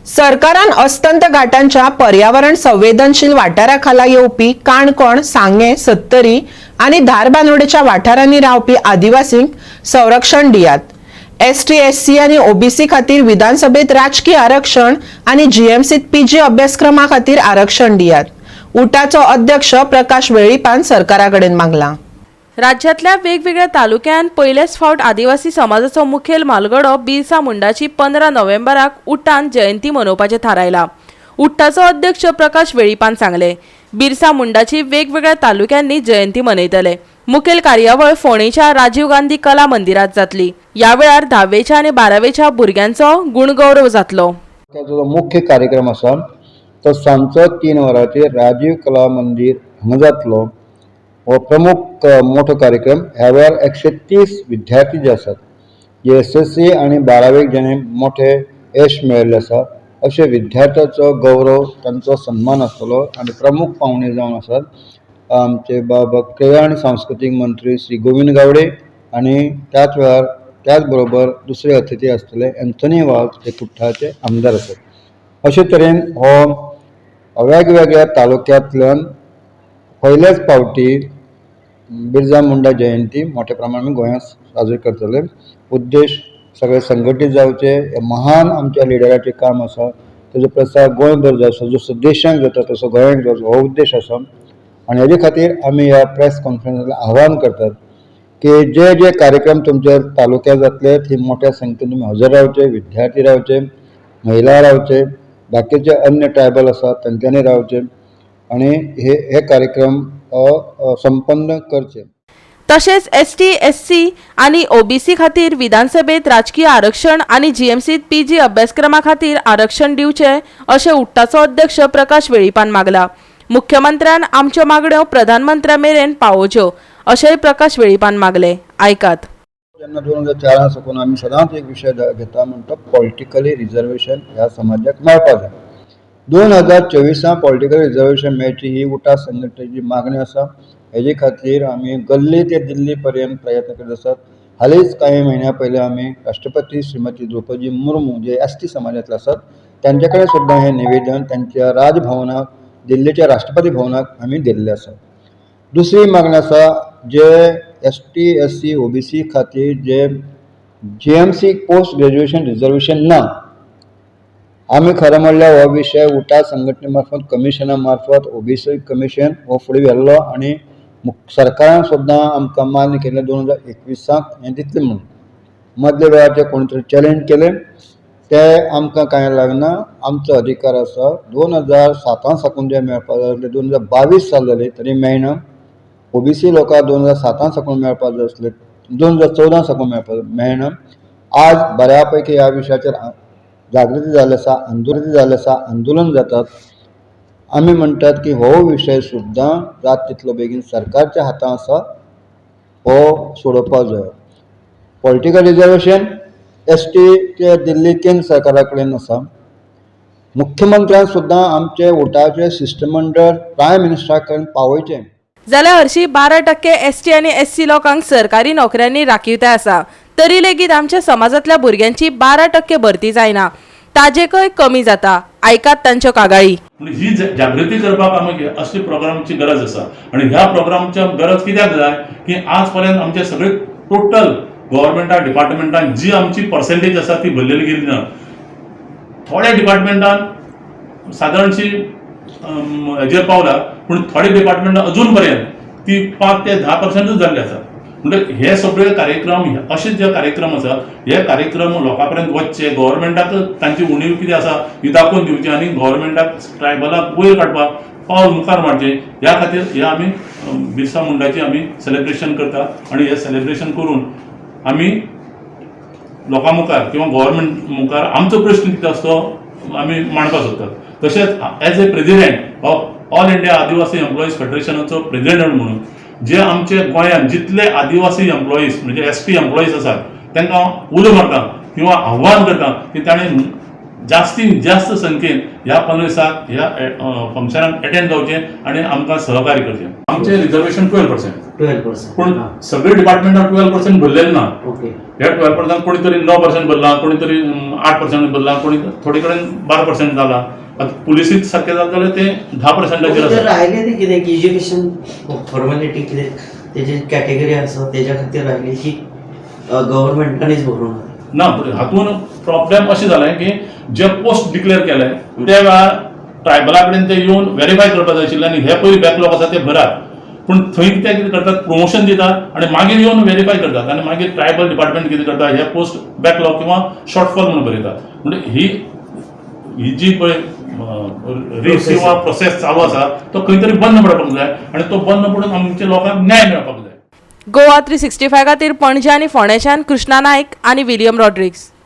सरकारान अस्तंत घाटांच्या पर्यावरण संवेदनशील वाठाराखाला येवपी काणकोण, सांगे, सत्तरी आणि धारबांदोडेच्या वाठारांनी रावपी आदिवासींक संरक्षण दियात. एसटी, एससी आणि ओबीसी खातीर विधानसभेत राजकीय आरक्षण आणि जीएमसीत पीजी अभ्यासक्रमा खातीर आरक्षण दियात. उटाचो अध्यक्ष प्रकाश वेळीपान सरकाराकडेन मागला. राज्यातल्या वेगवेगळ्या तालुक्यांत पयलेच फावट आदिवासी समाजाचो मुखेल म्हालगडो बिरसा मुंडाची 15 नोव्हेंबराक उट्टान जयंती मनोवपाचें थारायला. उट्टाचो अध्यक्ष प्रकाश वेळीपान सांगले. बिरसा मुंडाची वेगवेगळ्या तालुक्यांनी जयंती मनयतले. मुखेल कार्यावळ फोंडेच्या राजीव गांधी कला मंदिरात जातली. ह्या वेळार 10वेच्या आणि 12वेच्या भुरग्यांचो गुणगौरव जातलो. जो मुख्य कार्यक्रम आसा तो सांजचो 3 वरांचेर राजीव कला मंदिर हांगा जातलो. हो प्रमुख मोठो कार्यक्रम. ह्या वेळार 130 विद्यार्थी जे आसात जे SSC आणि 12वेक जेणे मोठे यश मेळयल्ले आसा अशे विद्यार्थ्यांचो गौरव तांचो सन्मान आसतलो. आणि प्रमुख पावणे जावन आसात आमचे क्रीडा आणि सांस्कृतीक मंत्री श्री गोविंद गावडे आणि त्याच बरोबर दुसरे अतिथी आसतले एंथनी वाघ जे कुट्टाचे आमदार आसात. अशे तरेन हो वेगवेगळ्या तालुक्यांतल्यान पयलेच फावटी बिरसा मुंडा जयंती मोठ्या प्रमाणात गोंयांत साजरी करतले. उद्देश सगळे संघटीत जावचे. हे महान आमच्या लिडराचें काम आसा. तेजो प्रसार गोंयभर जावचो. जसो देशांत जाता तसो गोंयांत जावचो हो उद्देश आसा. आणि हेजे खातीर आमी ह्या प्रेस कॉन्फरन्साक आव्हान करतात की जे कार्यक्रम तुमच्या तालुक्यांत जातले थंय मोठ्या संख्येन तुमी हजर रावचे. विद्यार्थी रावचे, महिला रावचे, बाकीचे अन्य ट्रायबल आसात तांच्यांनी रावचे आणि हे कार्यक्रम संपन्न करचे. तशेंच एसटी, एससी आणि ओबीसी खातीर विधानसभेत राजकीय आरक्षण आणि जीएमसीत पीजी अभ्यासक्रमा खातीर आरक्षण दिवचे अशें उट्टाचो अध्यक्ष प्रकाश वेळीपान मागला. मुख्यमंत्र्यान आमच्यो मागण्यो प्रधानमंत्र्या मेरेन पावोवच्यो अशेंय प्रकाश वेळीपान मागले. आयकात. जेन्ना 2004 साकून आमी सदांच एक विशय घेता म्हणटा पॉलिटिकली रिजर्वेशन ह्या समाजाक मेळपाक जाय. 2024 पॉलिटिकल रिजर्वेशन मेळची ही उटा संघटनेची मागणी आसा. हेजे खातीर आमी गल्ली ते दिल्ली पर्यंत प्रयत्न करीत आसात. हालींच काही महिन्या पयलीं आमी राष्ट्रपती श्रीमती द्रौपदी मुर्मू जे एसटी समाजांतले आसात त्यांचे कडेन सुद्दां हें निवेदन त्यांच्या राजभवनाक दिल्लीच्या राष्ट्रपती भवनाक आमी दिल्लें आसा. दुसरी मागणी आसा जे एसटी, एससी, ओबीसी खातीर जे जीएमसी पोस्ट ग्रॅज्युएशन रिजर्वेशन ना. आमी खरें म्हणल्यार हो विशय उटा संघटने मार्फत कमिशना मार्फत ओबीसी कमिशन हो फुडें व्हेल्लो आणि सरकारान सुद्दां आमकां मान्य केलें 2021 हें दितलें म्हणून. मदल्या वेळार कोणी तरी चॅलेंज केलें ते आमकां कांय लागना. आमचो अधिकार आसा. 2007 साकून जे मेळपाक जाय आसलें 2022 साल जाली तरी मेळना. ओबीसी लोकांक 2007 साकून मेळपाक जाय आसलें 2014 साकून मेळपाक मेळना. आज बऱ्या पैकी ह्या विशयाचेर जागृती जाल्ली आसा, आंदोलन जातात. आमी म्हणटात की हो विशय सुद्दां जात तितलो बेगीन सरकारच्या हातांत आसा. हो सोडोवपाक जाय. पॉलिटिकल रिजर्वेशन एसटी ते दिल्ली केंद्र सरकारा कडेन आसा. मुख्यमंत्र्यान सुद्दां आमचे उटाचे शिष्टमंडळ प्रायम मिनिस्टरा कडेन पावयचें. जाल्यार हरशी 12% एसटी आणि एससी लोकांक सरकारी नोकऱ्यांनी राखीवताय आसा. तरी लेगीत आमच्या समाजातल्या भुरग्यांची 12% भरती जायना. ताजेकय कमी जाता. आयकात तांच्यो कागाळी. ही जागृती करपाक आमकां असले प्रोग्रामची गरज आसा. आणि ह्या प्रोग्रामची गरज कित्याक जाय की आज पर्यंत आमचे सगळे टोटल गव्हर्मेंटा डिपार्टमेंटान जी आमची पर्सेंटेज आसा ती भरलेली गेली ना. थोड्या डिपार्टमेंटान सादारणशी हेजेर पावला पूण थोडे डिपार्टमेंटान अजून पर्यंत ती 5 ते 10% जाल्ली आसा. म्हणजे हे सगळे कार्यक्रम असे जे कार्यक्रम आसा हे कार्यक्रम लोकांपर्यंत वचचे. गव्हर्मेंटाक तांची उणीव कितें आसा ही दाखोवन दिवची आणि गव्हर्मेंटाक ट्रायबलाक वयर काडपाक पावल मुखार मारचें. ह्या खातीर हे आमी बिरसा मुंडाची आमी सेलिब्रेशन करता. आणि हे सेलिब्रेशन करून आमी लोकां मुखार किंवा गव्हर्मेंट मुखार आमचो प्रश्न कितें आसा तो आमी मांडपाक सोदतात. तशेंच as a president of all India आदिवासी एम्प्लॉईज फेडरेशनाचो प्रेसिडेंट म्हणून जे आमचे गोंयांत जितले आदिवासी एम्प्लॉईज म्हणजे एसटी एम्प्लॉईज आसात तांकां उलो मारता किंवा आव्हान करता की ताणें जास्तीत जास्त संख्येन ह्या 15 ह्या फंक्शनाक अटेंड जावचे आणि आमकां सहकार्य करचें. आमचे रिजर्वेशन 12%. 12%. पूण सगळे डिपार्टमेंटाक 12% भरलेले ना. ओके. ह्या 12% कोणी तरी 9% भरला, कोणी तरी 8% भरला, कोणी थोडे कडेन 12% जाला. आता पुलिसीत सारखे जाता जाल्यार ते 10%चेर जर आसा. राहिले ते कितें एज्युकेशन फॉर्मॅलिटी कितें तेजी कॅटेगरी आसा तेज्या खातीर राहिली की गव्हर्नमेंटानीच भरूंक ना हातून प्रॉब्लेम अशें जालें की जे पोस्ट डिक्लेअर केले त्या वेळार ट्रायबला कडेन ते येवन व्हेरीफाय करपाक जाय आशिल्लें आनी हे पयलीं बॅकलॉग आसा ते भरात. पूण थंय ते कितें करतात, प्रमोशन दितात आणि मागीर येवन व्हेरीफाय करतात आणि मागीर ट्रायबल डिपार्टमेंट कितें करता, हे पोस्ट बॅकलॉग किंवा शॉर्टफॉल म्हणून बरयतात. म्हणजे ही जी पळय रेस किंवा प्रोसेस चालू आसा तो खंय तरी बंद पडपाक जाय आणि तो बंद पडून आमच्या लोकांक न्याय मेळपाक जाय. गोवा 365 खातीर पणजी आनी फोंडेच्यान कृष्णा नायक आनी विलियम रॉड्रिग्स.